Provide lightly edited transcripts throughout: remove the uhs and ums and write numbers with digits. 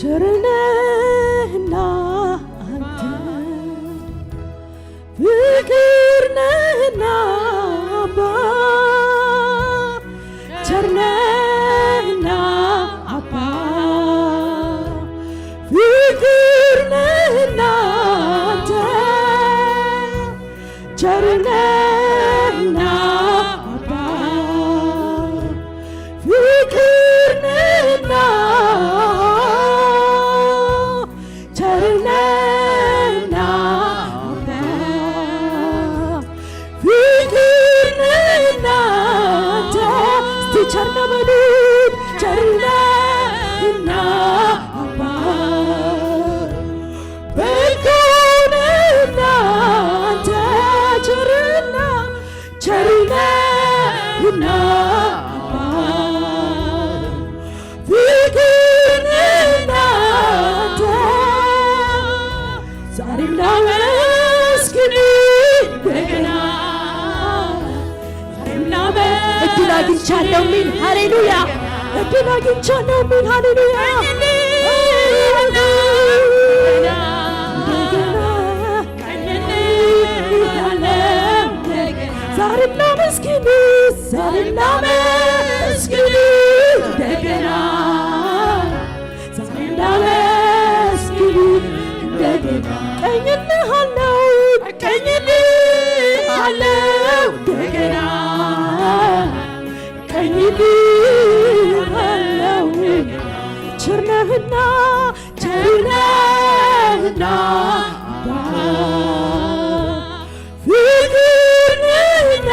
ቸርነህና አንተ ፍቅር ነህና አባ ቸርነህና አባ ፍቅር ነህና አንተ ቸርነህና አባ ፍቅር ነህና ቸርነህና አባ ፍቅር ነህና አንተ እስቲ ቸርነ በሉት ቸርነህና አባ በጎ ነህና አንተ ቸርነህና አባ ፍቅር ነህና አንተ ዛሬም ላመስግን እንደገና ዛሬም እድል አግኝቻለሁ ሚል ሃሌሉያ እድል አግኝቻለሁ ሚል ሃሌሉያ ዛሬም ላመስግን እንደገና ዛሬም ላመስግን እንደገና ቀኝልሃለሁ እንደገና ቀኝልሃለሁ ቸርነህና ፍቅር ነህና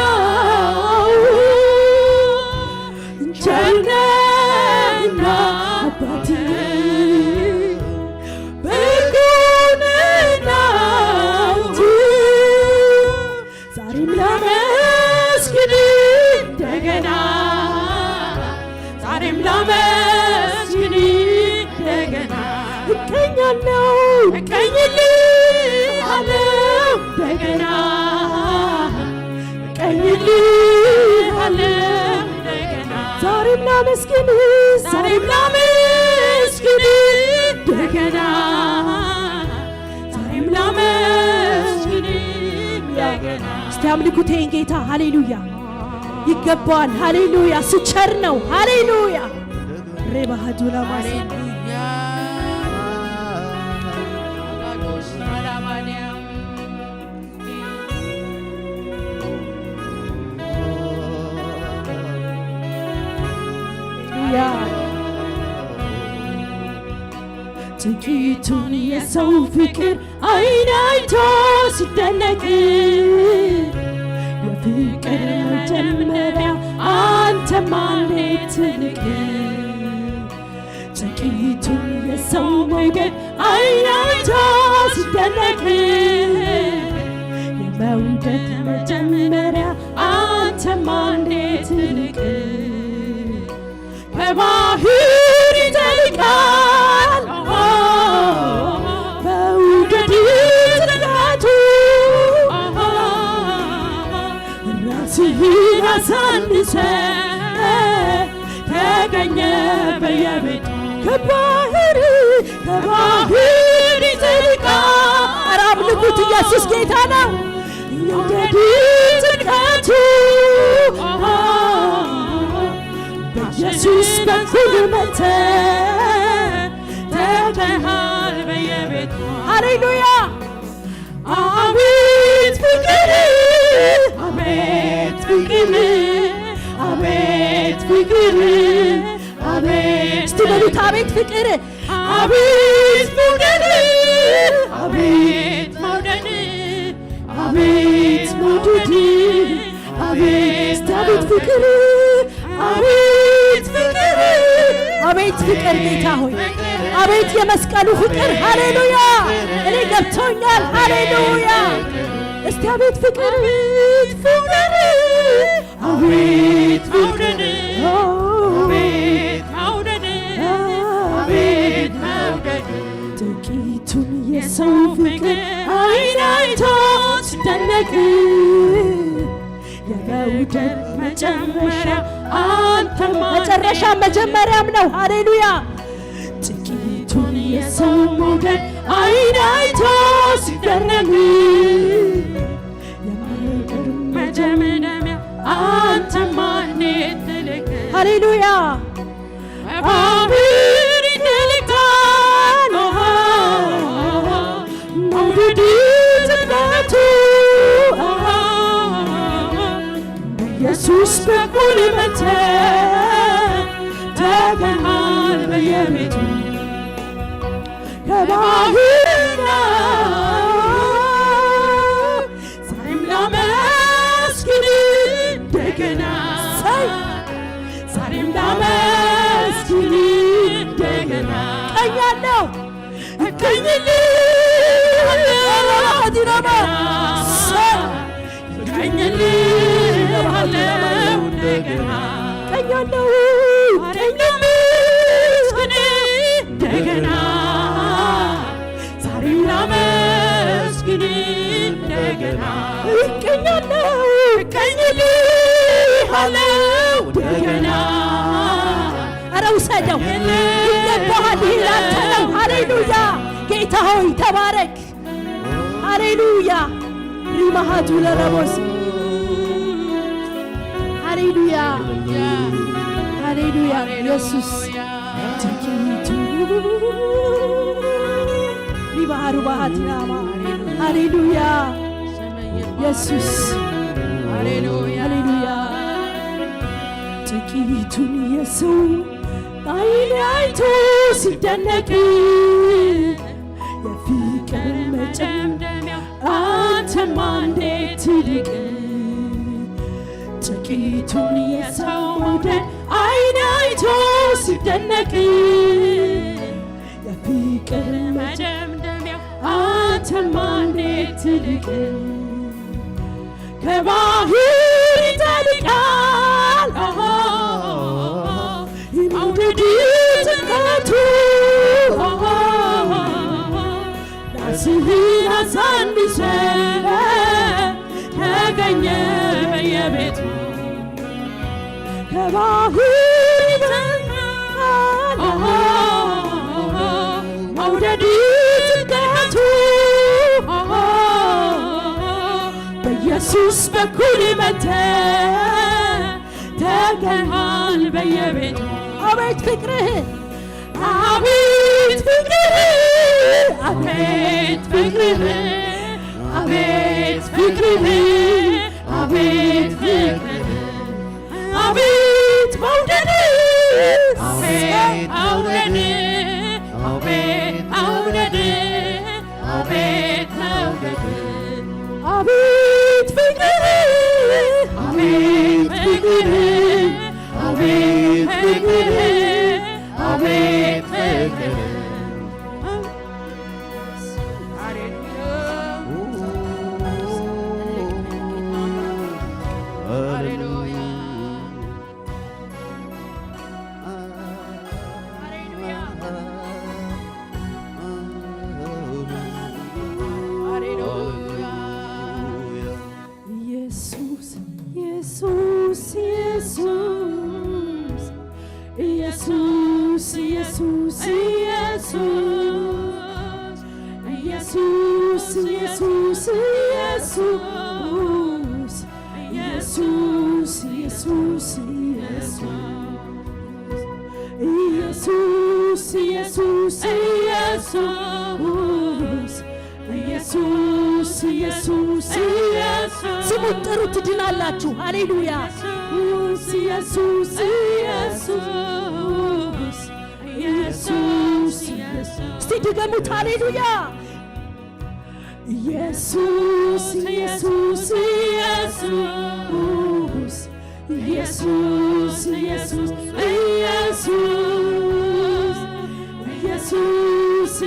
ቸርነህና አባቴ በጎ ነህና አንተ ዛሬም ላመስግን እንደገና እቀኝልሃለሁ እንደገና ዛሬም ላመስግን እንደገና እስቲ አምልኩት ይሄን ጌታ ሃሌሉያ ይገባዋል ሃሌሉያ እሱ ቸር ነው ሃሌሉያ ሬባሃዱላ ማሲ ጥቂቱን የሰው ፍቅር አይን አይቶ ሲደነቅ የፍቅር መጀመሪያ አንተማ እንዴት ትልቅ ጥቂቱን የሰው መውደድ አይን አይቶ ሲደነቅ የመውደድ መጀመሪያ አንተማ እንዴት ትልቅ ከባህር ይዘልቃል በውደድ ትርጋቱ ራስህን አሳንሰ ተገኘ በየቤት ከባህር ይዘልቃል ኧረ አምልኩት ኢየሱስ ጌታ ነው የውደድ ትርጋቱ ኢየሱስ በኩል መጥተህ ተገሃል በየቤቱ ሃሌሉያ አቤት ፍቅር አቤት ፍቅር አቤት ፍቅር አቤት እስቲ በሉት አቤት ፍቅር አቤት ፍቅር አቤት መውደድ አቤት መውደድ አቤት አቤት ፍቅር አቤት ፍቅር ጌታ ሆይ አቤት የመስቀሉ ፍቅር ሃሌሉያ እኔ ገብቶኛል ሃሌሉያ እስቲ አቤት ፍቅር አቤት ፍቅር አቤት መውደድ ጥቂቱን የሰው ፍቅር አይን አይቶ ሲደነቅ የመውደድ መጨረሻ አንተማ መጨረሻ መጀመሪያም ነው ሃሌሉያ ጥቂቱን ከባህር ዛሬም ላመስግን እንደገና ዛሬም ላመስግን እንደገና ቀኛለሁ እንደገና ዛሬም ላመስግን እንደገና እቀኛለሁ እንደገና ኧረ ውሰደው ይገባሃል ይላንተ ነው ሃሌሉያ ጌታ ሆይ ተባረክ ሃሌሉያ ሪማሃቱ ለረቦስ ሃሌሉያ ሃሌሉያ ኢየሱስ ሪባሃሩ ባሃቲናማ ሃሌሉያ ኢየሱስ ሃሌሉያ ጥቂቱን የሰው አይን አይቶ ሲደነቅ የፍቅር መጨምደሚያ አንተማ እንዴት ትልቅ ጥቂቱን የሰው መውደድ አይን አይቶ ሲደነቅ የፍቅር መጨምደሚያ አንተማ እንዴት ትልቅ ከባህር ይጠልቃል መውደድ ጥልቀቱ ራስህን አሳንሰ ተገኘ በየቤቱ ከባህር ይጠልቃል መውደድ ጥልቀቱ በኢየሱስ በኩል መጥተህ ተገኝሃል በየቤቱ አቤት ፍቅርህ አቤት ፍቅርህ አቤት ፍቅርህ አቤት ፍቅርህ አቤት ፍቅርህ አቤት መውደድህ አቤት መውደድህ አቤት መውደድህ አቤት መውደድህ አቤት ፍቅርህ አቤት ፍቅርህ አቤት ፍቅርህ አቤት ፍቅርህ ስሙን ጥሩት ትድናላችሁ ሃሌሉያ ኢየሱስ ኢየሱስ እስቲ ድገሙት ሃሌሉያ ኢየሱስ ኢየሱስ ኢየሱስ ኢየሱስ ኢየሱስ ኢየሱስ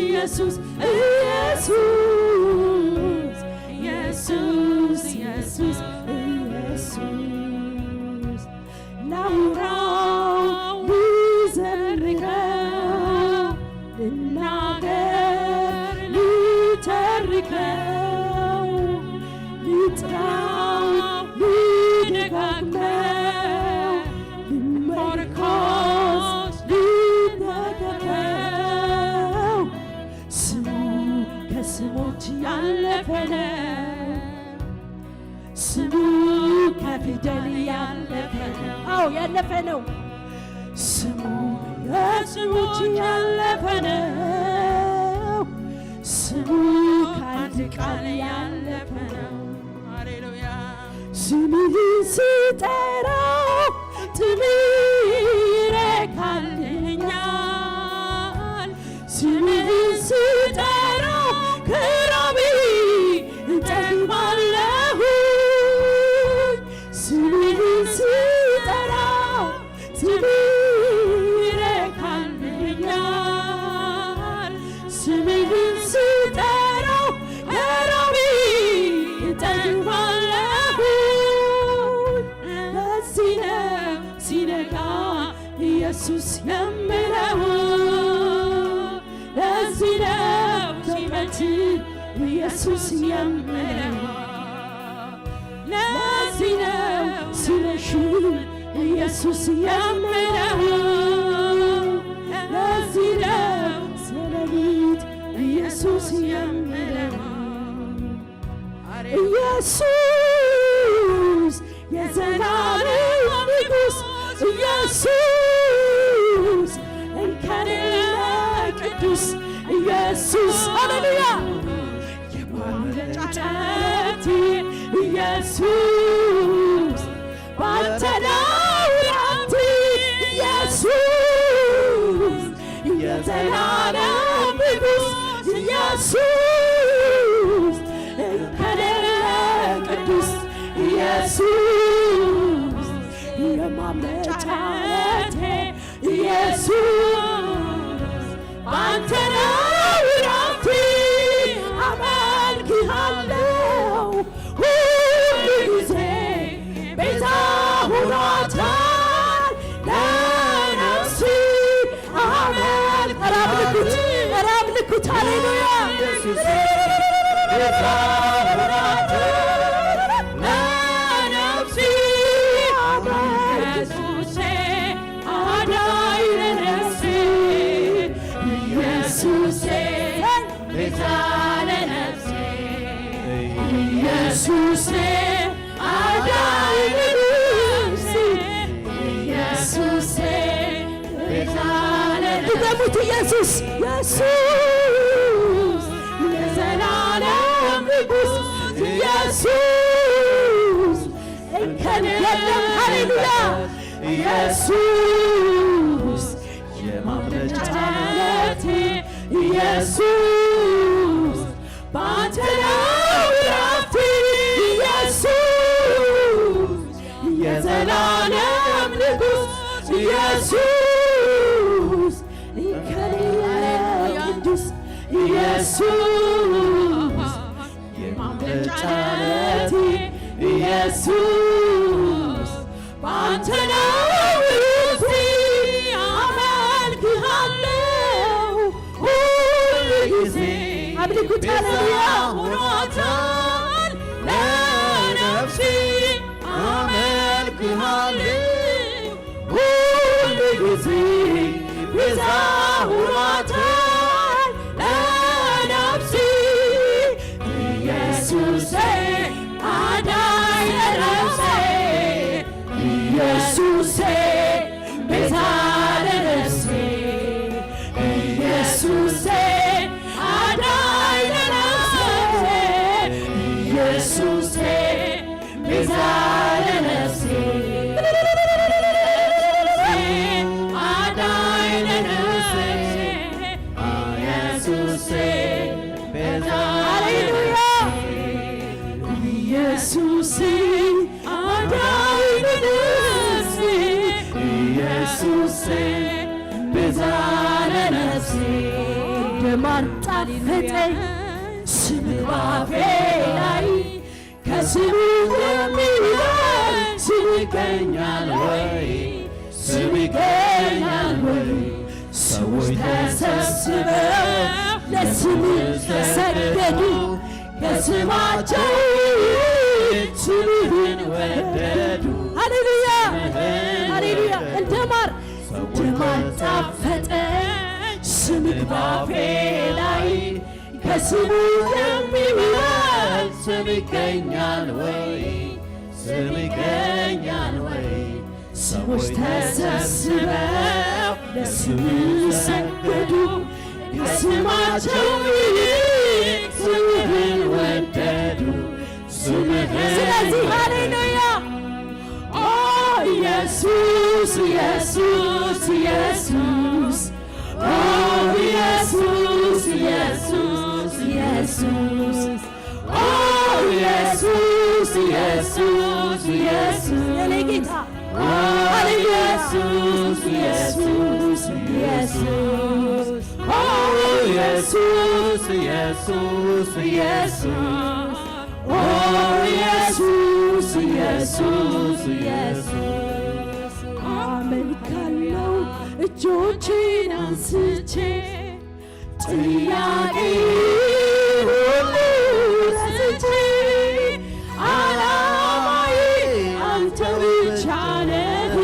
ኢየሱስ ኢየሱስ ኢየሱስ ኢየሱስ ላውራው ልዘርገው ልናገር ልተርከው ልጥራው ልደጋግመው ልመርኮስ ልነገረው ስሙ ከስሞች ያለፈ ነው ስሙ ከፊደል ያለፈ ነው አዎ ያለፈ ነው ስሙ ከስሞች ያለፈ ነው ስሙ ከአንድ ቃል ያለፈ ነው ሃሌሉያ ስምህን ስጠራው ጥሜ ይረካልኛል ስምህን ስጠራው ኢየሱስ የምለው ለዚህ ነው ሲመት ኢየሱስ የምለው ለዚህ ነው ሲመሽ ኢየሱስ የምለው ለዚህ ነው ሲሌሊት ኢየሱስ የምለው ኢየሱስ የዘላለም ንጉሥ ኢየሱስ እንከን የሌለው ቅዱስ ኢየሱስ ሃሌሉያ የማምለጫቴ ኢየሱስ ባንተ ነው ያንተ ኢየሱስ የዘላለም ንጉሥ ኢየሱስ እንከን የሌለው ቅዱስ ኢየሱስ የማምለጫቴ ኢየሱስ ባንተ ነው ያንተ አመልክሃለሁ ሁሉ ጊዜ ቤዛ ሆኗታል ለነፍሴ አምልኩት ሃሌሉያ ኢየሱስ ቤዛ ሆኗታል ለነፍሴ ኢየሱስ አዳኝ ለነፍሴ ኢየሱስ ቤዛ ለነፍሴ ኢየሱስ አዳኝ ለነፍሴ ኢየሱስ ቤዛ ለነፍሴ ድገሙት ኢየሱስ ኢየሱስ የዘላለም ንጉሥ ኢየሱስ እንከን የለም ሃሌሉያ ኢየሱስ የማምለጫቴ ኢየሱስ ባንተ ነው ዕረፍቴ ኢየሱስ የዘላለም ንጉሥ ኢየሱስ እንከን የሌለው ቅዱስ ኢየሱስ የማምለጫቴ ኢየሱስ ባንተ ነው ዕረፍቴ አመልክሃለሁ ሁሉ ጊዜ አምልኩት ሃሌሉያ ሆኗታል ለነፍሴ አመልክሃለሁ ሁሉ ጊዜ ቤዛ ሆኗታል ለነፍሴ ኢየሱስ አዳኝ ለነፍሴ ኢየሱስ ቤዛ ለነፍሴ ኢየሱስ አዳኝ ለነፍሴ ኢየሱስ ቤዛ ለነፍሴ አዳኝ ለነፍሴ ኢየሱስ ቤዛ ሃሌሉያ ኢየሱስ አዳኝ ለነፍሴ ኢየሱስ ቤዛ ለነፍሴ ደማር ጣፈጠኝ ስምህ ባፌ ላይ ከስሙ የሚበልጥ ስም ይገኛል ወይ ስም ይገኛል ወይ ሰዎች ተሰብስበው ለስምህ ሰገዱ ከስማቸው ስምህን ወደዱ ሃሌሉያ ሃሌሉያ እንደ ማር ጣፈጠኝ ስምህ ባፌ ላይ ከስሙ የሚበልጥ ስም ይገኛል ወይ ስም ይገኛል ወይ ሰዎች ተሰብስበው ለስምህ ሰገዱ ከስማቸው ይልቅ ስምህን ወደዱ ስምህን ስለዚህ ሃሌሉያ ኦ ኢየሱስ ኢየሱስ ኢየሱስ ኦ ኢየሱስ ኢየሱስ ኢየሱስ ኦ ኢየሱስ ኢየሱስ ኢየሱስ የኔ ጌታ ኢየሱስ ኢየሱስ ኢየሱስ ኦ ኢየሱስ ኢየሱስ ኢየሱስ ኦ ኢየሱስ ኢየሱስ ኢየሱስ አመልካለሁ እጆቼን አንስቼ ጥያቄ ሁሉ ረስቼ ዓላማዬ አንተ ብቻ ነህ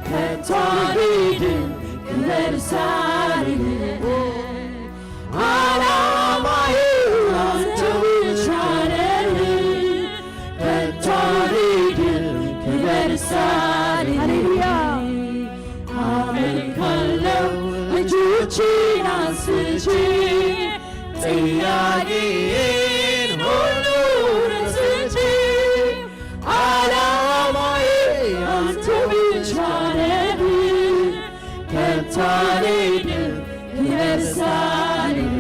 ከቶ አልሄድም ኢየሩሳሌም ዓላማዬ አንተ ብቻ ነህ ከቶ አልሄድም ኢየሩሳሌም ሃሌሉያ አመልካለሁ እጆቼን አንስቼ ጥያቄን ሁሉ ረስቼ ዓላማዬ አንተ ብቻ ነህ ከቶ አልሄድም ኢየሩሳሌም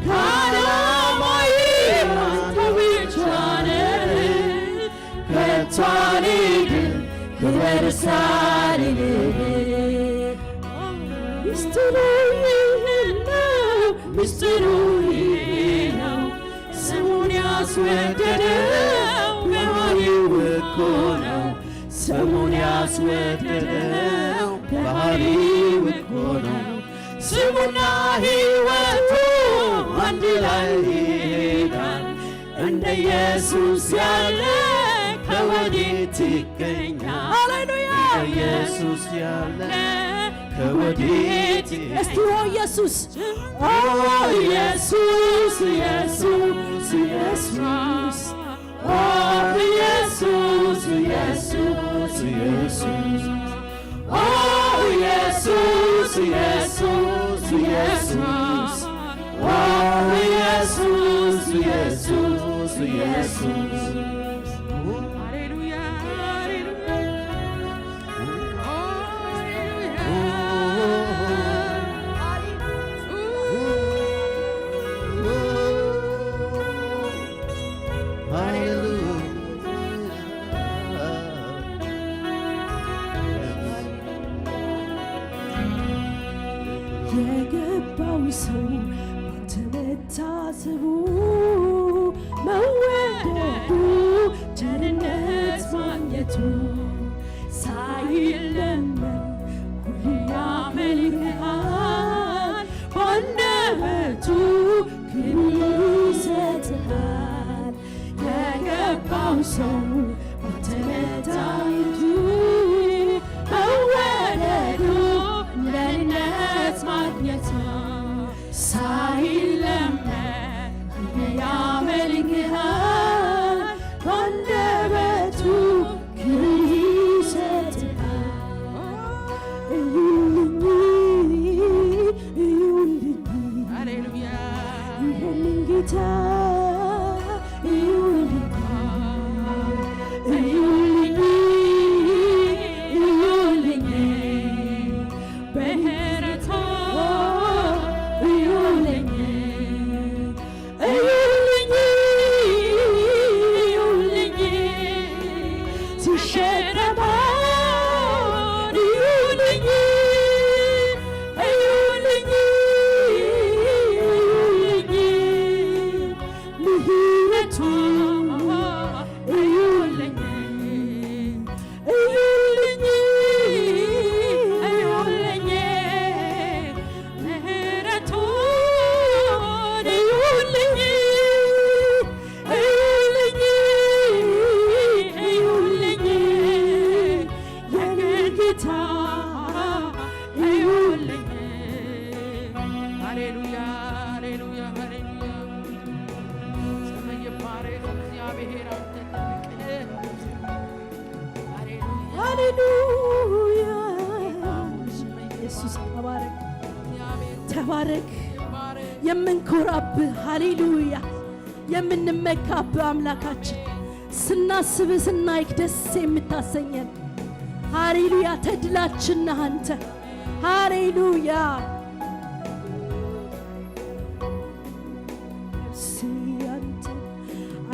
ከዓላማዬ አንተ ብቻ ነህ ከቶ አልሄድም ኢየሩሳሌም ምስጢሩ ይህ ነው ስሙን ያስወደደው ባህሪው እኮ ነው ስሙን ያስወደደው ባህሪው እኮ ነው ስሙና ሕይወቱ አንድ ላይ ይሄዳል እንደ ኢየሱስ ያለ ከወዴት ይገኛል ሃሌሉያ ኢየሱስ ያለ ከወዴት እስቲ ኦ ኢየሱስ ኦ ኢየሱስ ኢየሱስ ኢየሱስ ኦ ኢየሱስ ኢየሱስ ኢየሱስ ኦ ኢየሱስ ኢየሱስ ኢየሱስ ኦ ኢየሱስ ኢየሱስ ኢየሱስ የገባው ሰው ባንተ መታሰቡ መወደዱ ቸርነት ማግኘቱ ሳይለመን ሁሉ ያመልክሃል በአንደበቱ ክብር ይሰጥሃል የገባው ሰው ባንተ መታየቱ መወደዱ ቸርነት ማግኘቱ ሳይለመን ያመልክሃል በአንደበቱ ክብር ይሰጥሃል እዩልኝ እዩልኝ ሃሌሉያ ይህንን ጌታ እዩልኝ እዩልኝ እዩልኝ ተባረክ የምንኮራብህ ሃሌሉያ የምንመካብህ አምላካችን ስናስብ ስናይክ ደስ የምታሰኘን ሃሌሉያ ተድላችን ነህ አንተ ሃሌሉያ ሲያንተ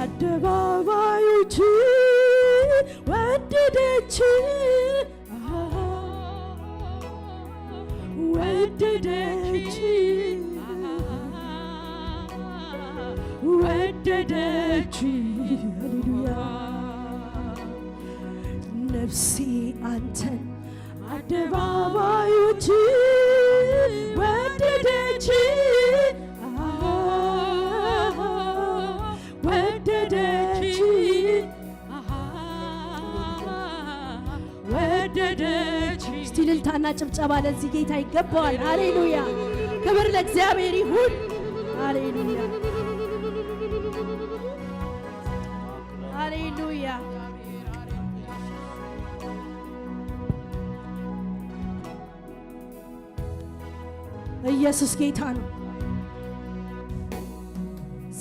አደባባዮች ወደደች ወደደች ወደደች ሃሌሉያ ነፍሴ አንተን በአደባባዮች ወደደች ወደደች ወደደች። እስቲ እልልታና ጭብጨባ ለዚህ ጌታ ይገባዋል። ሃሌሉያ! ክብር ለእግዚአብሔር ይሁን። ሃሌሉያ! ሃሌሉያ! ኢየሱስ ጌታ ነው።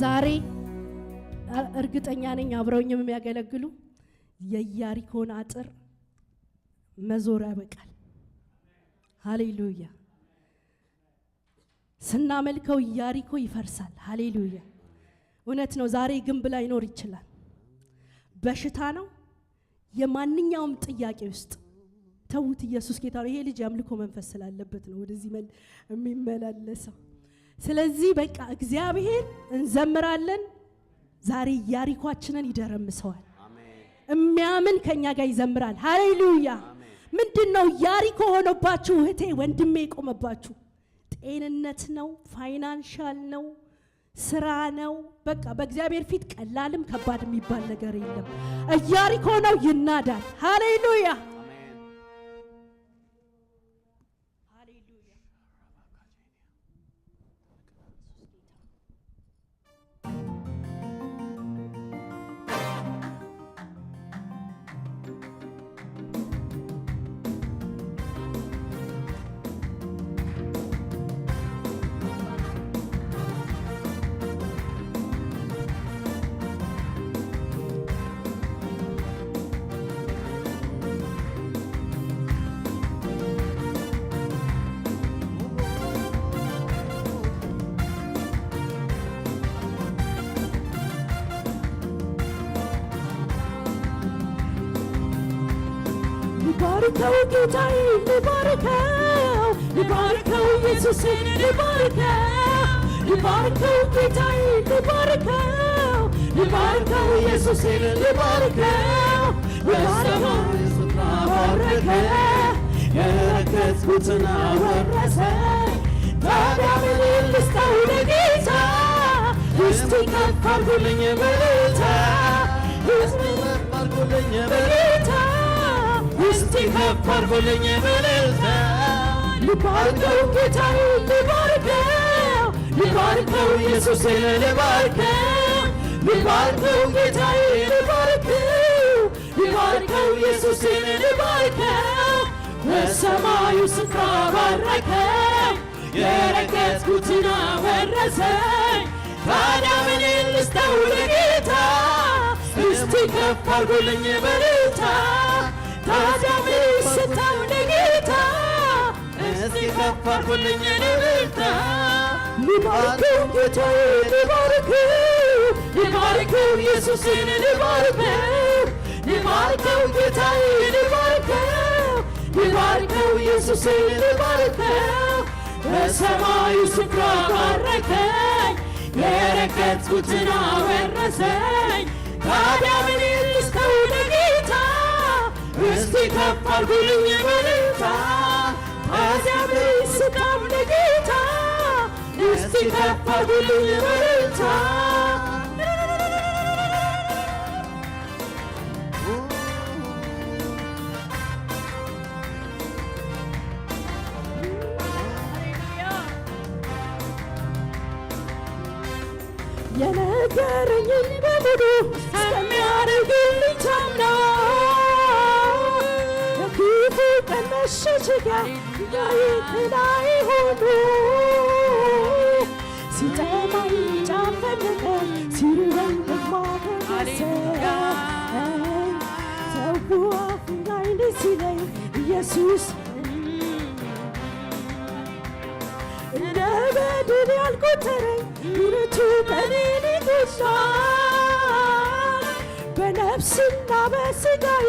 ዛሬ እርግጠኛ ነኝ አብረውኝም የሚያገለግሉ የኢያሪኮን አጥር መዞር ያበቃል። ሃሌሉያ! ስናመልከው ኢያሪኮ ይፈርሳል። ሃሌሉያ! እውነት ነው። ዛሬ ግንብ ላይኖር ይችላል። በሽታ ነው። የማንኛውም ጥያቄ ውስጥ ተውት። ኢየሱስ ጌታ ነው። ይሄ ልጅ ያምልኮ መንፈስ ስላለበት ነው ወደዚህ የሚመላለሰው። ስለዚህ በቃ እግዚአብሔር እንዘምራለን። ዛሬ ኢያሪኮአችንን ይደረምሰዋል። የሚያምን ከኛ ጋር ይዘምራል። ሃሌሉያ! ምንድነው ኢያሪኮ ሆኖባችሁ እህቴ ወንድሜ ቆመባችሁ? ጤንነት ነው፣ ፋይናንሻል ነው፣ ስራ ነው። በቃ በእግዚአብሔር ፊት ቀላልም ከባድ የሚባል ነገር የለም። ኢያሪኮ ነው፣ ይናዳል። ሃሌሉያ! ልባርከው ጌታዬ ልባርከው፣ ልባርከው ኢየሱስን ልባርከው፣ ልባርከው ጌታዬ ልባርከው፣ ልባርከው ኢየሱስን ልባርከው። በሰማይ ስፍራ ባረከ፣ የረከስኩትን አወረሰኝ። ታዲያ ምን ልስጠው ለጌታ? እስቲ ከፍ አድርጉልኝ በጌታ፣ እስቲ ከፍ አድርጉልኝ በጌታ፣ እስቲ ከፍ አድርጉልኝ በጌታ። ልባርከው ጌታዬ ልባርከው፣ ልባርከው ኢየሱስን ልባርከው፣ ልባርከው ጌታዬ ልባርከው፣ ልባርከው ኢየሱስን ልባርከው። በሰማዩ ስፍራ ባረከኝ፣ የረገጥኩትን አወረሰኝ። ታዲያ ምን ልስጠው ለጌታ? እስቲ ከፍ አድርጉልኝ በጌታ። ታዲያ ምን ልስጠው ለጌታ? እስቲ ከፍ አድርጉልኝ በጌታ። ልባርከው ጌታዬ ልባርከው፣ ልባርከው ኢየሱስን ልባርከው፣ ልባርከው ጌታዬ ልባርከው፣ ልባርከው ኢየሱስን ልባርከው። በሰማዩ ስፍራ ባረከኝ፣ የረገጥኩትን አወረሰኝ። ታዲያ ምን ልስጠው ለጌታ? እስቲ ከፍ አድርጉልኝ በጌታ። ታዲያ ምን ልስጠው ለጌታ? እስቲ ከፍ አድርጉልኝ በጌታ። የነገረኝን በሙሉ እስከሚያደርግልኝ ታምነው፣ የክፉ ቀን መሸሸጊያ ላይ ሆኖ ሲጠማኝ ጫፍ ፈለቀ፣ ሲርበኝ ደግሞ አገኘኝ። ሰው አፉ ላይ ደስ ይለኝ ኢየሱስ እንደ በድል ያልቆጠረኝ ምሕረቱ በእኔ ይጎድላል። በነፍስና በሥጋዬ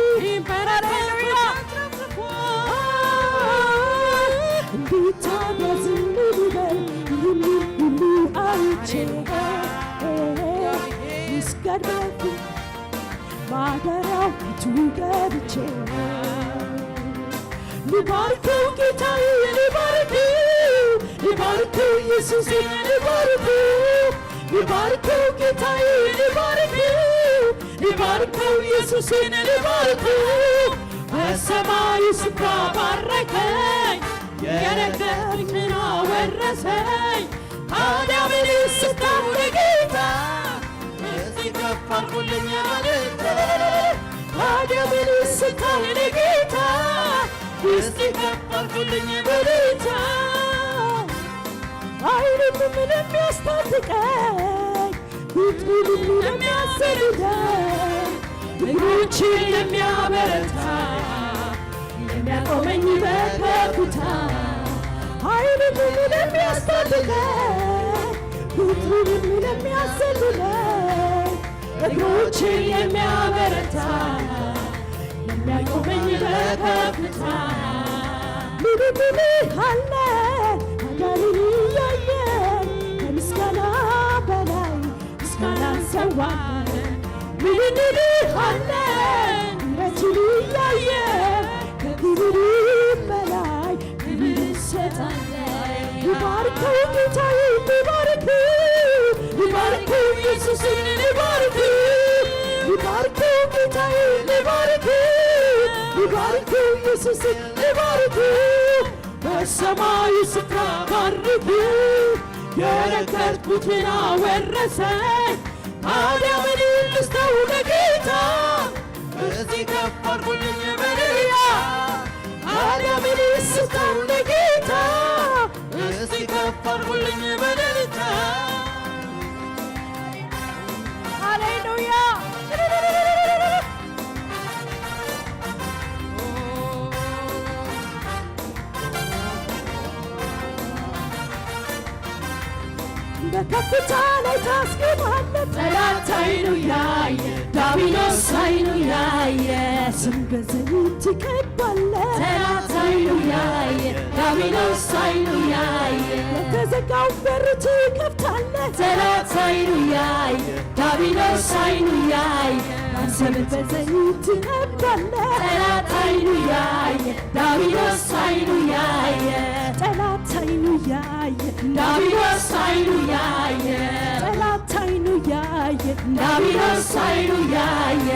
እንዴት ታዲያ ዝም ልበል? ይህን ሁሉ አይቼ ይስገድ በፊቱ ማደሪያው ፊቱ ገብቼ ልባርከው ጌታዬ ልባርከው ልባርከው ኢየሱሴን ልባርከው ልባርከው ጌታዬ ልባርከው ልባርከው ኢየሱሴን ልባርከው በሰማይ ስፍራ ባረከኝ የነገርከኝን አወረሰኝ ታዲያ ምን ስታው ለጌታ እዚህ ከፍ አድርጉልኝ ማለት ታዲያ ምን ስታው ለጌታ እዚህ ከፍ አድርጉልኝ በልታ አይንም ምንም ያስታጥቀኝ ፊቱንም የሚያሰልደኝ እግሮችን የሚያበረታ የሚያቆመኝ በከፍታ አይንም ምንም ያስታጥቀኝ ፊቱንም የሚያሰልደኝ እግሮችን የሚያበረታ የሚያቆመኝ በከፍታ ምንም አለ ሀገርን እያየን ከምስጋና በላይ ምስጋና እንሰዋለን ምን አለ ምሕረትን እያየን ከክብር በላይ ክብር እንሰጣለን ልባርከው ጌታዬ ልባርከው ልባርከው ኢየሱስን ልባርከው ልባርከው ጌታዬ ልባርከው ልባርከው ኢየሱስን ልባርከው በሰማይ ስፍራ ባረከኝ የነገርኩትን አወረሰኝ ታዲያ ምን ልስጠው ለጌታ እዚህ ከፍ አድርጉልኝ በልያ ታዲያ ምን ልስጠው ለጌታ እዚህ ከፍ አድርጉልኝ በልልታ ሃሌሉያ በከፍታ ላይ ታስገባለህ ጠላት አይኑ ያየ ዲያብሎስ አይኑ ያየ ስም በዘይት ትቀባለህ ጠላት አይኑ ያየ ዲያብሎስ አይኑ ያየ የተዘጋው በር ትከፍታለህ ጠላት አይኑ ያየ ዲያብሎስ አይኑ ያየ ስም በዘይት ትቀባለህ ጠላት አይኑ ያየ ዲያብሎስ አይኑ ያየ ጠላት አይኑ ያየ ዲያብሎስ አይኑ ያየ ጠላት አይኑ ያየ ዲያብሎስ አይኑ ያየ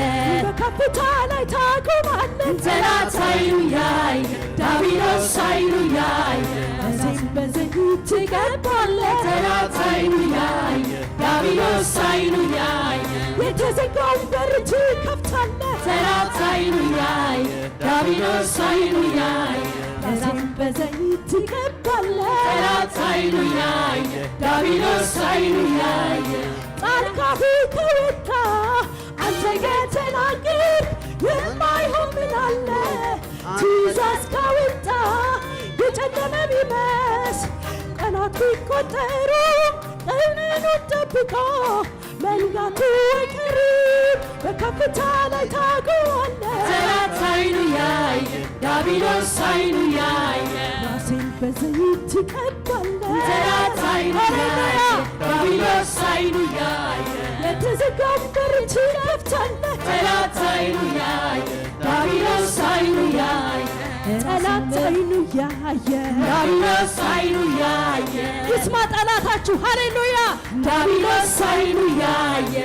በከፍታ ላይ ታቆማለህ ጠላት አይኑ ያየ ዲያብሎስ አይኑ ያየ እዚህ በዘይት ትቀባለህ ጠላት አይኑ ያየ ዲያብሎስ አይኑ ያየ የተዘጋውን በር ትከፍታለህ ጠላት አይኑ ያየ ዲያብሎስ አይኑ ያየ እዚህ በዘይት ትቀባለህ ጠላት አይኑ ያየ ዲያብሎስ አይኑ ያየ ጣልቃህ ከወጣ አንተ የተናገር የማይሆን ምን አለ ትእዛዝ ካወጣ የጨለመ ቢመስል ቀናት ቢቆጠሩ ቀኑን ጠብቆ መንጋቱ አይቀርም በከፍታ ላይ ታቆማለህ ጠላት አይኑ ያየ ዲያብሎስ አይኑ ያየ ራሴን በዘይት ትቀባለህ ጠላት አይኑ ያየ ዲያብሎስ አይኑ ያየ የተዘጋውን በር ትከፍታለህ ጠላት አይኑ ያየ ዲያብሎስ አይኑ ያየ ጠላት አይኑ ያየ ዲያብሎስ አይኑ ያየ ይስማ ጠላታችሁ ሃሌሉያ ዲያብሎስ አይኑ ያየ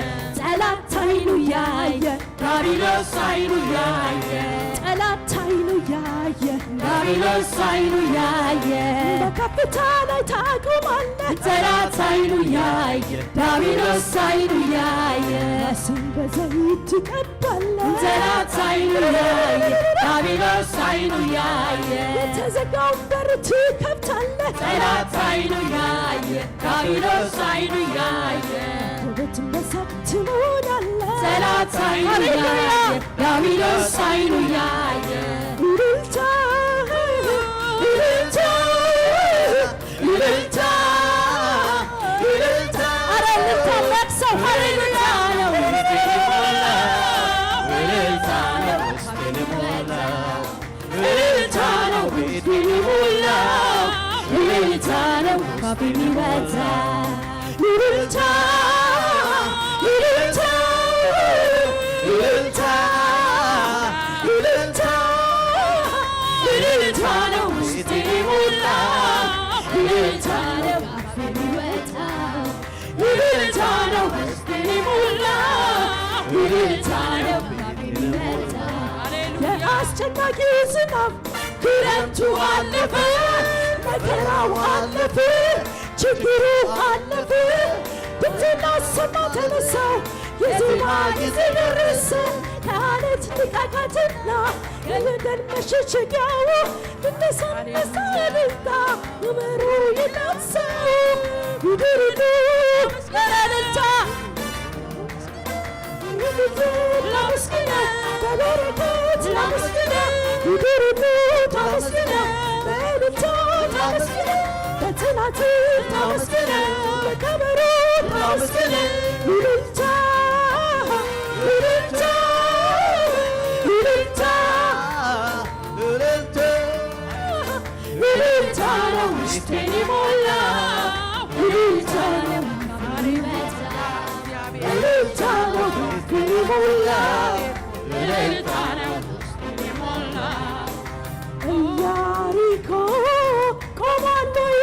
ጠላት አይኑ ያየ ዲያብሎስ አይኑ ያየ ጠላት አይኑ ያየ ዲያብሎስ አይኑ ያየ በከፍታ ላይ ታቆማለህ ጠላት አይኑ ያየ ዲያብሎስ አይኑ ያየ ስም በዘይት ትቀባለህ ጠላት አይኑ ያየ ዲያብሎስ አይኑ ያየ የተዘጋውን በር ትከፍታለህ ጠላት አይኑ ያየ ዲያብሎስ አይኑ ያየ ውበትን በሳቅ ትሞላለህ ጠላት አይኑ ያየ ዲያብሎስ አይኑ ያየ እልልታ እልልታ እልልታ እልልታ ኧረ እልልታ ለቅሰው ሃሌሉያ ነው እልልታ ነው ውስጤን ሞላው እልልታ ነው ቤቴን ሞላው እልልታ ነው ካፌ የሚበዛ እልልታ እልልታ እልልታ እልልታ እልልታ አስጨናቂው ዝናብ ክረምቱ አለፈ መከራው አለፈ ችግሩ አለፈ ድምፄን ላሰማ ተነሳው የዜማ ጊዜ ደረሰ ከአለት ንቃቃትና የበደል መሸሸጊያው ልነሳነሳ ልልታ እመሩ ይላሰው ይድርዱ ለልልታ ላመስግነ በበረከት ላመስግነ ይድርዱ ታመስግነ በልልታ ታመስግነ በትናት ታመስግነ በከበሮ ታመስግነ ይልልታ ይልልታ ይልልታ ይልልታ ይልልታ ነው ውስጤን የሞላ ይልልታ ነው ይልልታ ነው ውስጤን የሞላ ይልልታ ነው ውስጤን የሞላ ኢያሪኮ ቆማለይ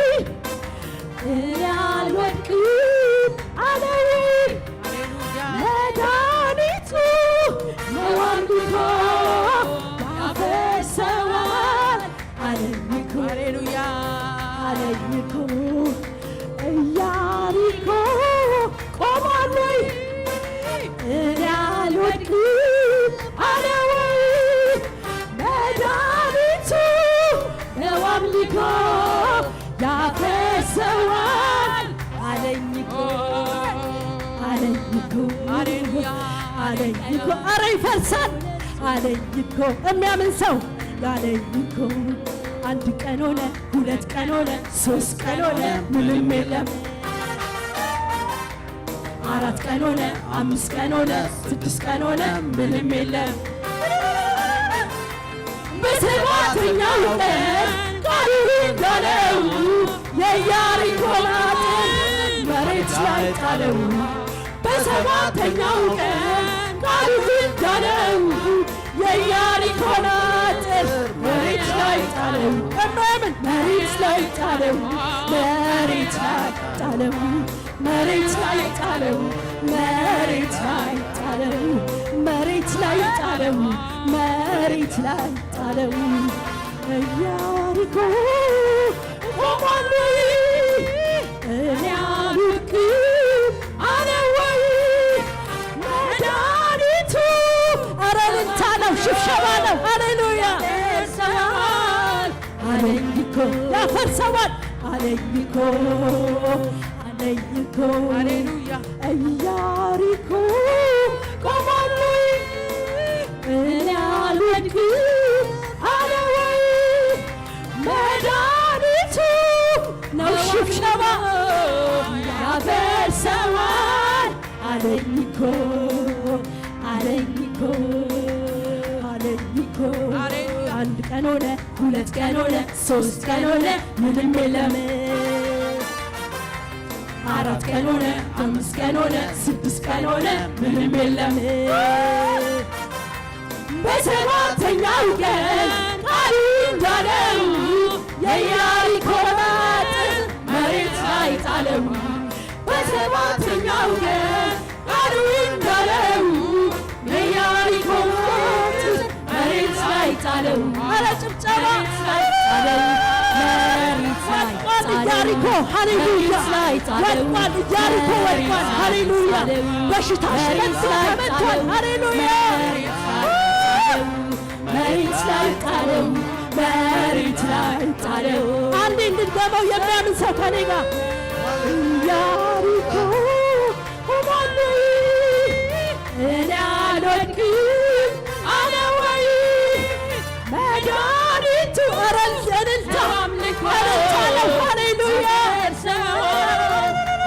እኔ አልወድቅም አለይ መድኃኒቱ መዋንዲቶ ያፈሰዋል አለኝ እኮ አለኝ እኮ ኢያሪኮ ቆማለይ እኔ አልወድቅም አለይ መድኃኒቱ ለአምልኮ ያፈሰዋል አለኝ እኮ አለኝ እኮ አለኝ እኮ ኧረ ይፈርሳል አለኝ እኮ የሚያምን ሰው ያለኝ እኮ አንድ ቀን ሆነ ሁለት ቀን ሆነ ሶስት ቀን ሆነ ምንም የለም አራት ቀን ሆነ አምስት ቀን ሆነ ስድስት ቀን ሆነ ምንም የለም በሰባተኛው ቀን ቃሉ እንዳለው የኢያሪኮን አጥር መሬት ላይ ጣለው በሰባተኛው ቀን ቃሉ እንዳለው የኢያሪኮን አጥር መሬት ላይ ጣለው እማምን መሬት ላይ ጣለው መሬት ላይ ጣለው መሬት ላይ ጣለው መሬት ላይ ጣለው መሬት ላይ ጣለው መሬት ላይ ጣለው ኢያሪኮ ቆሟለይ እኔ አልወድቅም አለ ወይ መድኃኒቱ ኧረ እልልታ ነው ሽብሸባ ነው ሃሌሉያ አለኝ እኮ ያፈርሰዋል አለኝ እኮ አለኝ እኮ ሃሌሉያ ኢያሪኮ ቆሟለይ እኔ አልወድቅም አለ ወይ መድኃኒቱ ነው ሽብሸባ ያፈርሰዋል አለኝ እኮ አለኝ እኮ አለኝ እኮ አንድ ቀን ሆነ ሁለት ቀን ሆነ ሶስት ቀን ሆነ ምንም የለም አራት ቀን ሆነ አምስት ቀን ሆነ ስድስት ቀን ሆነ ምንም የለም በሰባተኛው ቀን ቃሉ እንዳለው የኢያሪኮን አጥር መሬት ላይ ጣለው በሰባተኛው ቀን ቃሉ እንዳለው የኢያሪኮን አጥር መሬት ላይ ጣለው ኧረ ጭብጨባ ጣለው መሬት ላይ ጣለው ኢያሪኮ ሃሌሉያ ወድቋል ኢያሪኮ ወድቋል ሃሌሉያ በሽታሽ ተመቷል ሃሌሉያ መሬት ላይ ጣለው መሬት ላይ ጣለው አንዴ እንድገመው የሚያምን ሰው ከኔ ጋር ኢያሪኮ ቆሟለይ እኔ አልወድቅም አለ ወይ መድኃኒቱ ኧረ እልልታ እልልታ ነው ሃሌሉያ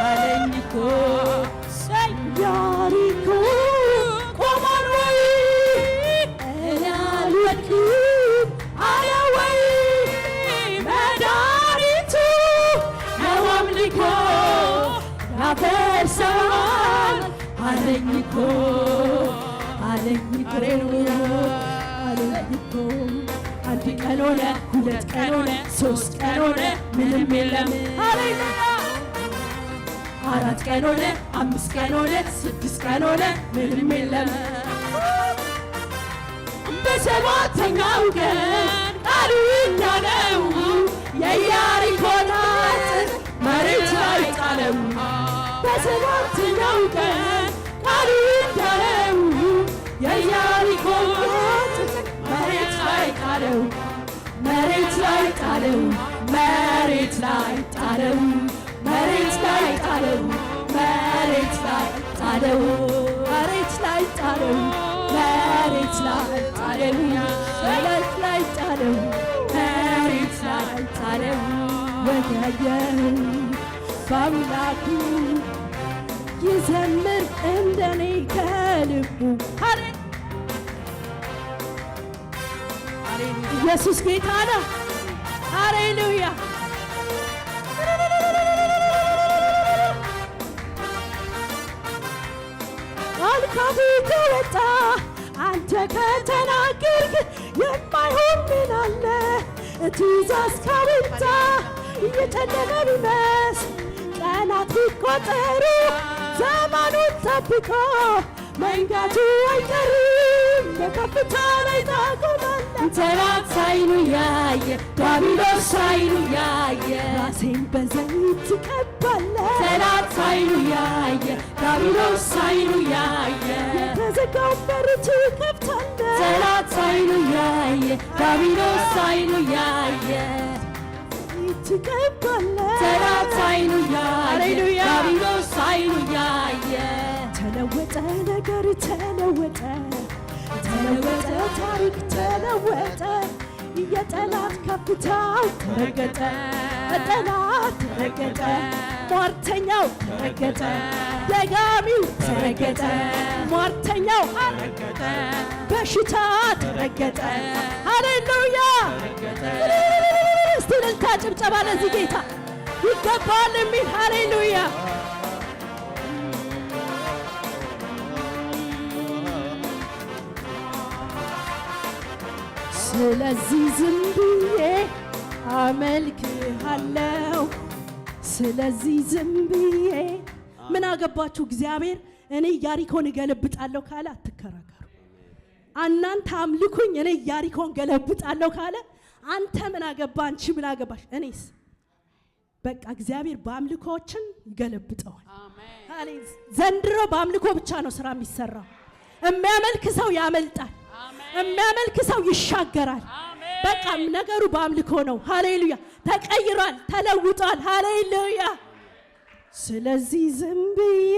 አለኝ እኮ ኢያሪኮ ቆሟለይ እኔ አልወድቅም አለ ወይ መድኃኒቱ ነው አምልኮ ያፈርሰዋል አለኝ እኮ አለኝ እኮ አለኝ እኮ አንድ ቀን ሆነ ሁለት ቀን ሆነ ሶስት ቀን ሆነ ምንም የለም ሃሌሉያ አራት ቀን ሆነ አምስት ቀን ሆነ ስድስት ቀን ሆነ ምንም የለም በሰባተኛው ቀን ቃሉ እንዳለው የኢያሪኮን አጥር መሬት ላይ ጣለው። በሰባተኛው ቀን ቃሉ እንዳለው የኢያሪኮን አጥር መሬት ላይ ጣለው። መሬት ላይ ጣለው። መሬት ላይ ጣለው። መሬት ላይ ጣለው። መሬት ላይ ጣለው። መሬት ላይ ጣለው። መሬት ላይ ጣለው። መሬት ላይ ጣለው። መሬት ላይ ጣለው። ወዳየው በአምላኩ ይዘምር እንደኔ ከልቡ። ኢየሱስ ጌታ ነው። ሃሌሉያ። አልካፊ ከወጣ አንተ ከተናገርክ የማይሆን ምን አለ? ትእዛዝ ካመጣ እየጨለመ ቢመስል ቀናት ቢቆጠሩ ዘመኑን ጠብቆ መንጋቱ አይቀርም። በከፍታ ላይ ታቆማለህ። ጠላት ሳይሉ ያየ ዲያብሎስ ሳይሉ ያየ ራሴን በዘይት ትቀባለህ። ጠላት ሳይሉ ያየ ዲያብሎስ ሳይሉ ያየ የተዘጋውን በር ትከፍታለህ። ጠላት ሳይሉ ያየ ዲያብሎስ ሳይሉ ያየ ትቀባለህ። ጠላት ሳይሉ ያየ ዲያብሎስ ሳይሉ ያየ ተለወጠ ነገር ተለወጠ ተለወጠ ታሪክ ተለወጠ። የጠላት ከፍታው ተረገጠ። ጠላት ተረገጠ። ሟርተኛው ተረገጠ። ደጋሚው ተረገጠ። ሟርተኛው ተረገጠ። በሽታ ተረገጠ። ሃሌሉያ። እስቲ እልልታ ጭብጨባ ለዚህ ጌታ ይገባል የሚል ሃሌሉያ። ስለዚህ ዝም ብዬ አመልክሃለሁ። ስለዚህ ዝም ብዬ ምን አገባችሁ? እግዚአብሔር እኔ ኢያሪኮን እገለብጣለሁ ካለ አትከራከሩ። እናንተ አምልኩኝ፣ እኔ ኢያሪኮን ገለብጣለሁ ካለ አንተ ምን አገባ? አንቺ ምን አገባሽ? እኔስ በቃ እግዚአብሔር በአምልኮችን ይገለብጠዋል። አሜን። ዘንድሮ በአምልኮ ብቻ ነው ስራ የሚሰራው። የሚያመልክ ሰው ያመልጣል። የሚያመልክ ሰው ይሻገራል። በቃ ነገሩ በአምልኮ ነው። ሃሌሉያ። ተቀይሯል፣ ተለውጧል። ሃሌሉያ። ስለዚህ ዝም ብዬ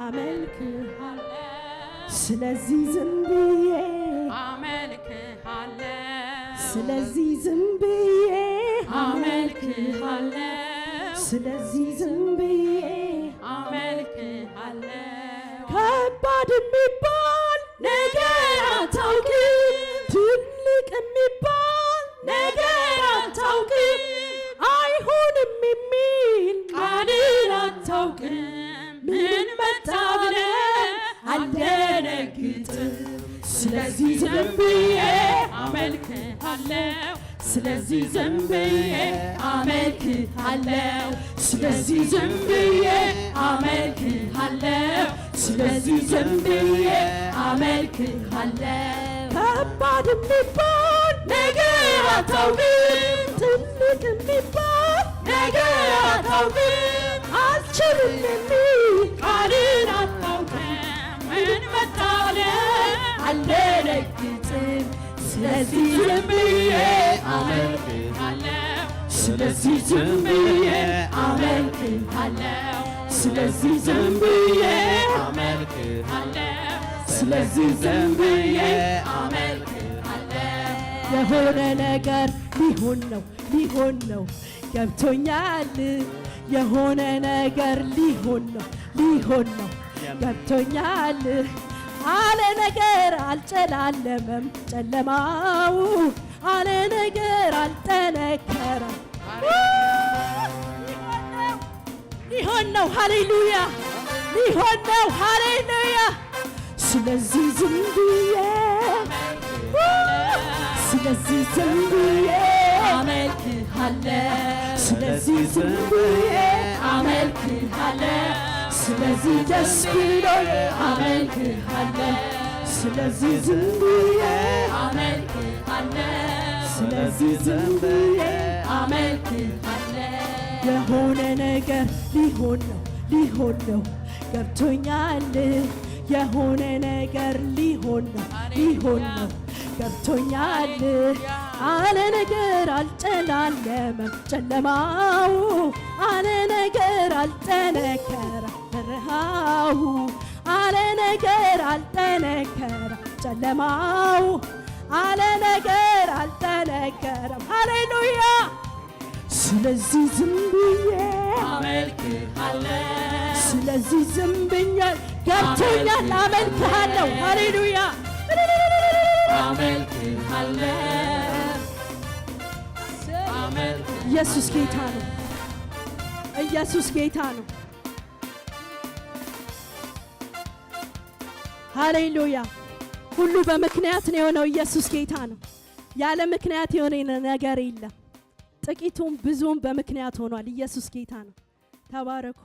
አመልክሃለሁ። ስለዚህ ዝም ብዬ አመልክሃለሁ። ስለዚህ ዝም ብዬ አመልክሃለሁ። ስለዚህ ዝም ብዬ አመልክሃለሁ። ከባድ የሚባል ነገር አታውቅም። ትልቅ የሚባል ነገር አታውቅም። አይሆንም የሚል ቃልን አታውቅም። ምን መጣ ብለህ አልደነግጥም። ስለዚህ ዝም ብዬ አመልክሃለሁ። ስለዚህ ዝም ብዬ አመልክሃለሁ። ስለዚህ ዝም ብዬ አመልክሃለሁ። ስለዚህ ዝም ብዬ አመልክሃለሁ። ከባድ የሚባል ነገር አታውቅም። ትልቅ የሚባል ነገር አታውቅም። አልችልም የሚል ቃልን አታውቅም። ምን መጣ ብለህ አልደነግጥም። ስለዚህ ዝም ብዬ አመልክሃለሁ። ስለዚህ ዝም ብዬ አመልክሃለሁ። ስለዚህ ዝም ብዬ አመልክሃለሁ። ስለዚህ ዝም ብዬ አመልክሃለሁ። የሆነ ነገር ሊሆን ነው ሊሆን ነው ገብቶኛል። የሆነ ነገር ሊሆን ነው ሊሆን ነው ገብቶኛል። አለ ነገር አልጨላለመም ጨለማው። አለ ነገር አልጠነከረም። ሊሆን ነው ሃሌሉያ። ሊሆን ነው ሃሌሉያ። ስለዚህ ዝም ብዬ ስለዚህ ዝም ብዬ አመልክሃለሁ። ስለዚህ ዝም ብዬ አመልክሃለሁ። ስለዚህ ደስ ብሎኝ አመልክሃለሁ። ስለዚህ ዝም ብዬ አመልክሃለሁ ስለዚህ ዝም ብዬ አመልክሃለሁ የሆነ ነገር ሊሆን ነው ገብቶኛል የሆነ ነገር ሊሆን ነው ገብቶኛል አለ ነገር አልጨላለመም ጨለማው አለ ነገር አልጠነከረም በረሃው አለ ነገር አልጠነከረም ጨለማው አለ ነገር አልጠነከረም ሃሌሉያ ስለዚህ ዝም ብዬ አመልክሃለሁ ስለዚህ ዝም ብዬ ገብቶኛል አመልክሃለሁ ሃሌሉያ አመልክሃለሁ ኢየሱስ ጌታ ነው ኢየሱስ ጌታ ነው ሃሌሉያ ሁሉ በምክንያት ነው የሆነው ኢየሱስ ጌታ ነው ያለ ምክንያት የሆነ ነገር የለም ጥቂቱም ብዙም በምክንያት ሆኗል ኢየሱስ ጌታ ነው ተባረኩ